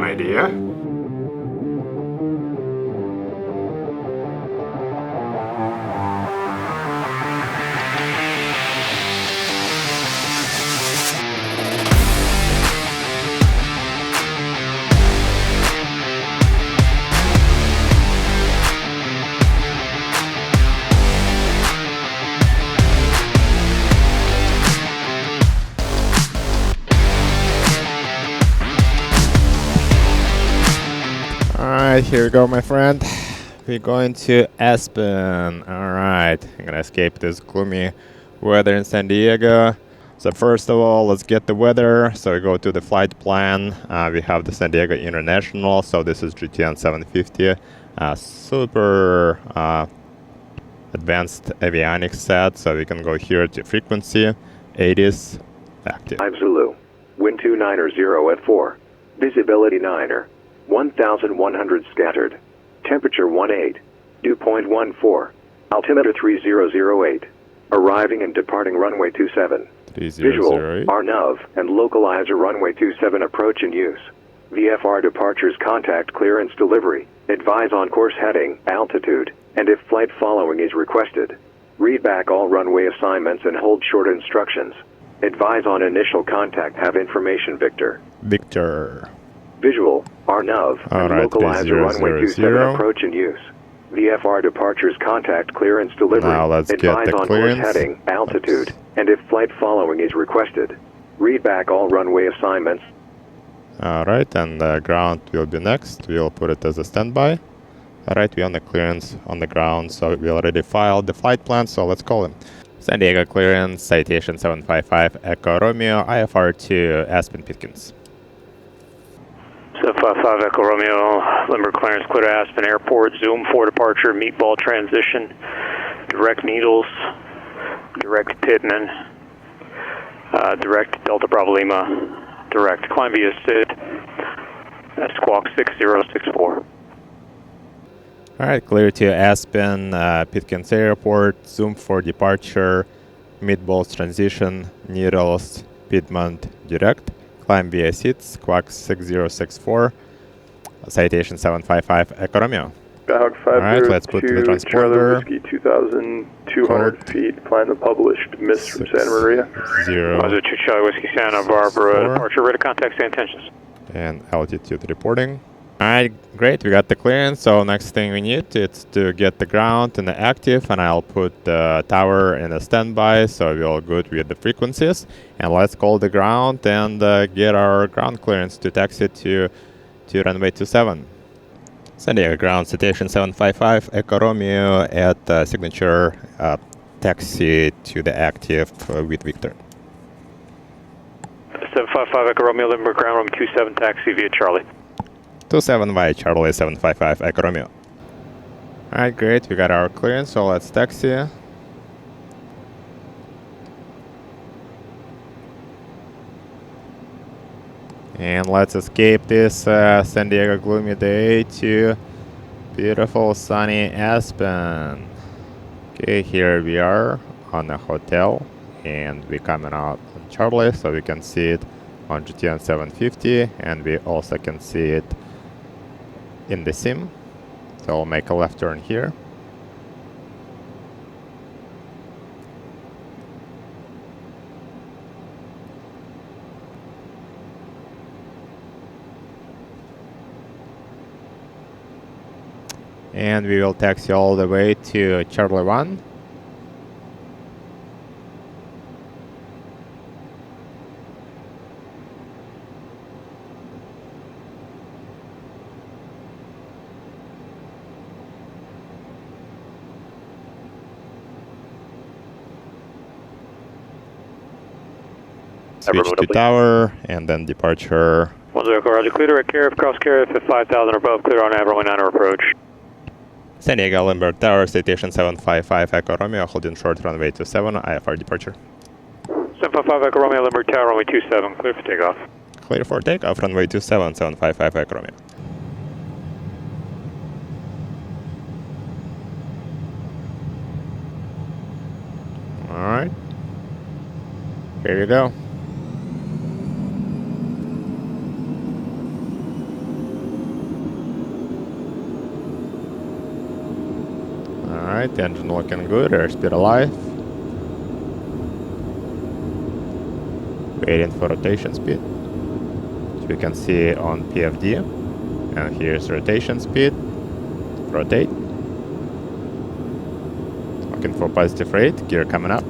idea. Alright, here we go, my friend. We're going to Aspen. Alright, I'm gonna escape this gloomy weather in San Diego. So first of all, let's get the weather. So we go to the flight plan. We have the San Diego International. So this is GTN 750. Super advanced avionics set. So we can go here to frequency, 80s, active. 5 Zulu, wind 290 at 4, visibility 9er. 1,100 scattered. Temperature 18. Dew point 14. Altimeter 3008. Arriving and departing runway 27. Visual, RNAV, and localizer runway 27 approach in use. VFR departures contact clearance delivery. Advise on course heading, altitude, and if flight following is requested. Read back all runway assignments and hold short instructions. Advise on initial contact. Have information, Victor. Victor. Visual, RNAV, and localizer runway 27 approach in use. VFR departures contact clearance delivery. Now let's Advise get the on clearance. Course heading, altitude, and if flight following is requested. Read back all runway assignments. Alright, and the ground will be next. We'll put it as a standby. Alright, we're on the clearance on the ground, so we already filed the flight plan, so let's call him. San Diego clearance, citation 755 Echo Romeo, IFR to Aspen Pitkins. 755 Echo Romeo, limber clearance, clear to Aspen Airport, zoom for departure, meatball transition, direct Needles, direct Pittman, direct Delta Bravo Lima, direct climb via SID, Squawk 6064. Alright, clear to Aspen, Pitkins Airport, zoom for departure, meatballs transition, Needles, Piedmont, direct. Climb via SID, Squawk 6064, citation 755 Echo Romeo. Alright, let's put the transponder. Whiskey 2,200 feet. Climb the published mist from Santa Maria. 0. 2 Charlie Whiskey Santa Barbara, departure, rate of contact, say intentions. And altitude reporting. Alright, great, we got the clearance. So next thing we need is to get the ground in the active, and I'll put the tower in a standby, so we're all good with the frequencies. And let's call the ground and get our ground clearance to taxi to runway 27. San Diego ground, citation 755 Echo Romeo at signature taxi to the active with Victor. 755 Echo Romeo, limber ground room 27 taxi via Charlie. 27 via Charlie 755 Echo Romeo. Alright, great, we got our clearance, so let's taxi. And let's escape this San Diego gloomy day to beautiful sunny Aspen. Okay, here we are on the hotel, and we're coming out on Charlie, so we can see it on GTN 750, and we also can see it in the sim. So I'll make a left turn here. And we will taxi all the way to Charlie 1. Switch to tower, and then departure. 10 Roger, clear direct Carif, cross Carif at 5,000 or above, clear on runway 9 approach. San Diego Limber Tower, citation 755 Echo Romeo, holding short runway 27, IFR departure. 755 Echo Romeo, Limber Tower, runway 27, clear for takeoff. Clear for takeoff, runway 27, 755 Echo Romeo. Alright. Here you go. Alright, engine looking good, airspeed alive. Waiting for rotation speed, which we can see on PFD. And here's rotation speed. Rotate. Looking for positive rate, gear coming up.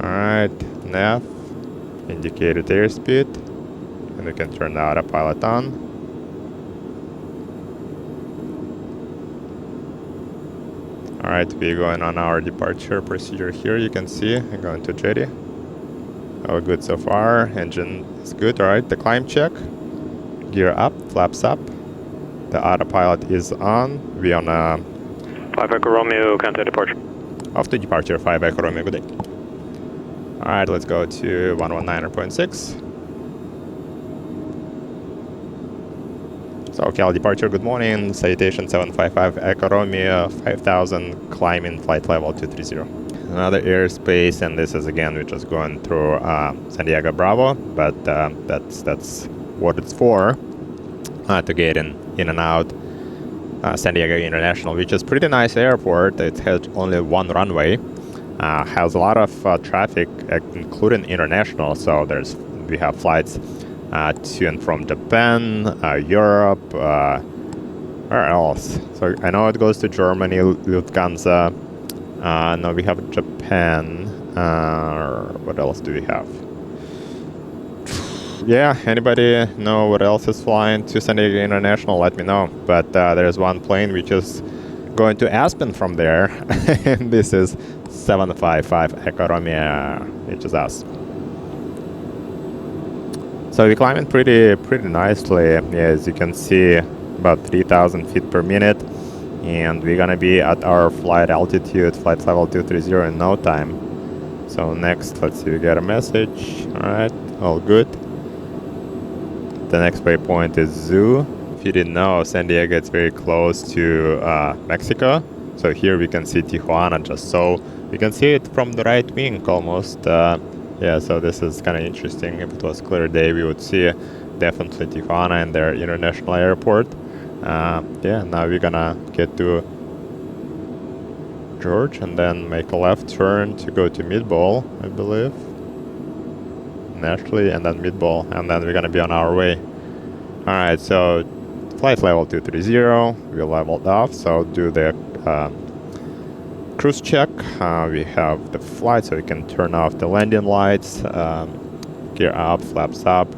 Alright, nav, indicated airspeed, and we can turn the autopilot on. Alright, we're going on our departure procedure here, you can see, I'm going to jetty. All good so far, engine is good. Alright, the climb check, gear up, flaps up, the autopilot is on, we on 5 Echo Romeo, contact departure. off to departure, 5 Echo Romeo, good day. Alright, let's go to 119.6. So, Cal departure, good morning. Citation 755 Echo Romeo 5000, climbing flight level 230. Another airspace, and this is again, we're just going through San Diego Bravo, but that's what it's for, to get in and out San Diego International, which is pretty nice airport. It has only one runway. Has a lot of traffic, including international. So we have flights to and from Japan, Europe, where else? So I know it goes to Germany, Lufthansa. No, we have Japan. What else do we have? Yeah, anybody know what else is flying to San Diego International? Let me know. But there's one plane which is going to Aspen from there, and this is 755 Echo Romeo, which is us. So we're climbing pretty nicely, as you can see, about 3,000 feet per minute, and we're gonna be at our flight altitude, flight level 230 in no time. So next, let's see, we get a message. All right, all good. The next waypoint is Zoo. If you didn't know, San Diego is very close to Mexico. So here we can see Tijuana, just so we can see it from the right wing almost. Yeah, so this is kind of interesting. If it was a clear day, we would see definitely Tijuana and their international airport. Yeah, now we're gonna get to George and then make a left turn to go to Midball, I believe. Naturally, and then Midball, and then we're gonna be on our way. Alright, so flight level 230, we leveled off, so do the cruise check. We have the flight, so we can turn off the landing lights, gear up, flaps up.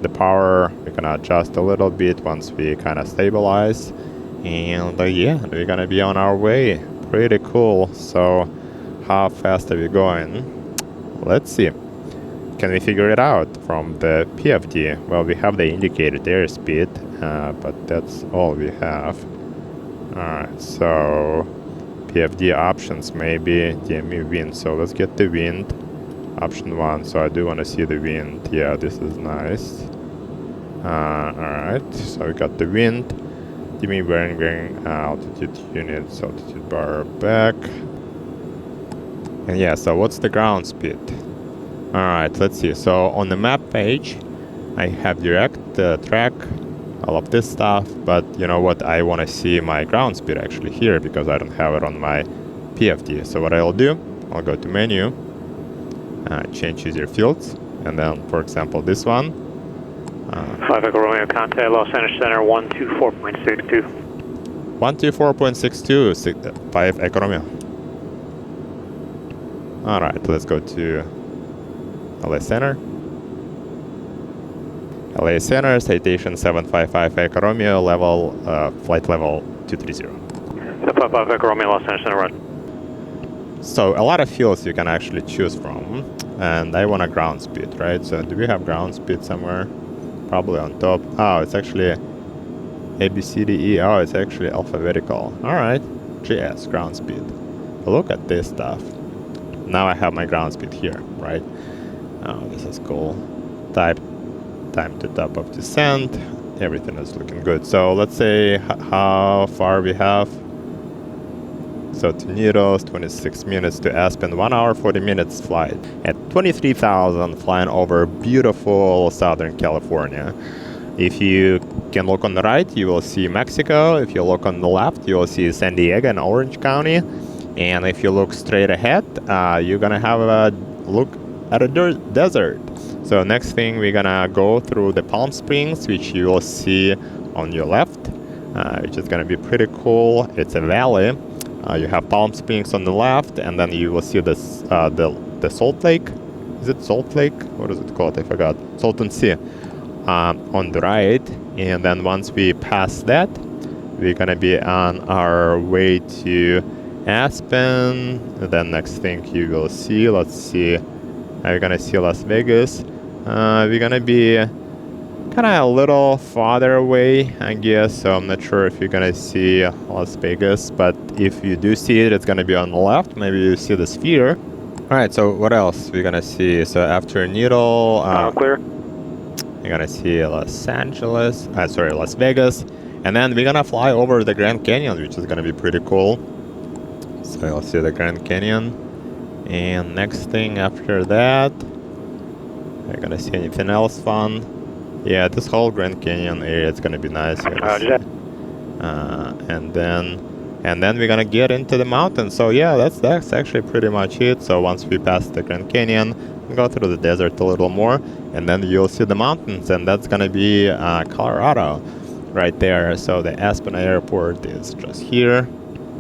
The power, we're gonna adjust a little bit once we kind of stabilize. And yeah, we're gonna be on our way. Pretty cool. So how fast are we going? Let's see. Can we figure it out from the PFD? Well, we have the indicated airspeed, but that's all we have. Alright, so PFD options, maybe DME wind. So let's get the wind. Option 1, so I do want to see the wind. Yeah, this is nice. Alright, so we got the wind. DME bearing, altitude units, altitude bar back. And yeah, so what's the ground speed? Alright, let's see. So on the map page, I have direct track, all of this stuff, but you know what? I want to see my ground speed actually here because I don't have it on my PFD. So what I'll do, I'll go to menu, change user fields, and then, for example, this one. 5 Echo Romeo, contact Los Angeles Center 124.62. 124.62, 5 Echo Romeo. Alright, let's go to LA Center. LA Center, citation 755 Echo Romeo, level, flight level 230. 755 Echo Romeo, Los Angeles Center, run. So a lot of fields you can actually choose from, and I want a ground speed, right? So do we have ground speed somewhere? Probably on top. Oh, it's actually A, B, C, D, E. Oh, it's actually alphabetical. Alright, GS, ground speed. Look at this stuff. Now I have my ground speed here, right? Oh, this is cool. Type time to top of descent. Everything is looking good. So let's say how far we have. So to Needles, 26 minutes. To Aspen, 1 hour 40 minutes flight at 23,000, flying over beautiful Southern California. If you can look on the right, you will see Mexico. If you look on the left, you will see San Diego and Orange County. And if you look straight ahead, you're gonna have a look at a desert. So next thing, we're gonna go through the Palm Springs, which you will see on your left, which is gonna be pretty cool. It's a valley. You have Palm Springs on the left, and then you will see this the Salt Lake. Is it Salt Lake? What is it called? I forgot. Salton Sea on the right. And then once we pass that, we're gonna be on our way to Aspen. And then next thing you will see, let's see, we're gonna see Las Vegas. We're gonna be kind of a little farther away, I guess, so I'm not sure if you're gonna see Las Vegas, but if you do see it, it's gonna be on the left. Maybe you see the sphere. All right, so what else we're gonna see? So after Needle, Clear. you're gonna see Las Vegas, and then we're gonna fly over the Grand Canyon, which is gonna be pretty cool. So you'll see the Grand Canyon, and next thing after that, you're gonna see anything else fun. Yeah, this whole Grand Canyon area is gonna be nice. And then we're gonna get into the mountains. So yeah, that's actually pretty much it. So once we pass the Grand Canyon, we go through the desert a little more, and then you'll see the mountains, and that's gonna be Colorado, right there. So the Aspen Airport is just here.